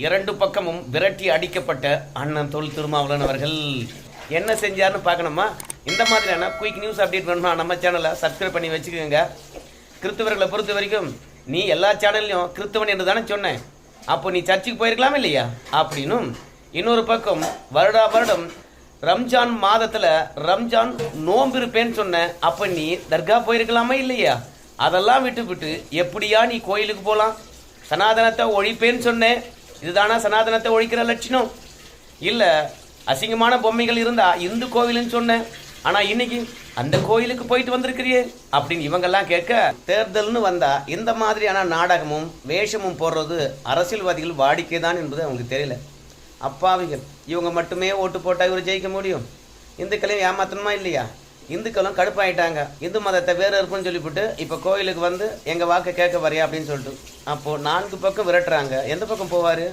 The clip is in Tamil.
இரண்டு பக்கமும் விரட்டி அடிக்கப்பட்ட அண்ணன் தொல் திருமாவளவன் அவர்கள் என்ன செஞ்சார்னு பார்க்கணுமா? இந்த மாதிரியான குயிக் நியூஸ் அப்டேட் பண்ணணுமா? நம்ம சேனலை சப்ஸ்கிரைப் பண்ணி வச்சுக்கோங்க. கிறிஸ்தவர்களை பொறுத்த வரைக்கும் நீ எல்லா சேனல்லையும் கிறிஸ்தவன் என்று தானே சொன்னேன், அப்போ நீ சர்ச்சுக்கு போயிருக்கலாமே இல்லையா அப்படின்னும், இன்னொரு பக்கம் வருடா வருடம் ரம்ஜான் மாதத்தில் ரம்ஜான் நோன்பு இருப்பேன்னு சொன்ன, அப்போ நீ தர்கா போயிருக்கலாமா இல்லையா? அதெல்லாம் விட்டு எப்படியா நீ கோயிலுக்கு போகலாம்? சனாதனத்தை ஒழிப்பேன்னு சொன்னேன், இதுதானா சனாதனத்தை ஒழிக்கிற லட்சணம்? இல்லை அசிங்கமான பொம்மைகள் இருந்தா இந்து கோவில்னு சொன்னேன், ஆனால் இன்னைக்கு அந்த கோயிலுக்கு போயிட்டு வந்திருக்கிறியே அப்படின்னு இவங்கெல்லாம் கேட்க, தேர்தல்னு வந்தா இந்த மாதிரியான நாடகமும் வேஷமும் போடுறது அரசியல்வாதிகள் வாடிக்கை தான் என்பது அவங்களுக்கு தெரியல. அப்பாவிகள் இவங்க மட்டுமே ஓட்டு போட்டால் இவர் ஜெயிக்க முடியும்? இந்துக்களையும் ஏமாத்தணுமா இல்லையா? இந்துக்களும் கடுப்பாயிட்டாங்க, இந்து மதத்தை வேறு இருக்குன்னு சொல்லிவிட்டு இப்போ கோயிலுக்கு வந்து எங்கள் வாக்கு கேட்க வரையா அப்படின்னு சொல்லிட்டு. அப்போது 4 பக்கம் விரட்டுறாங்க, எந்த பக்கம் போவார்?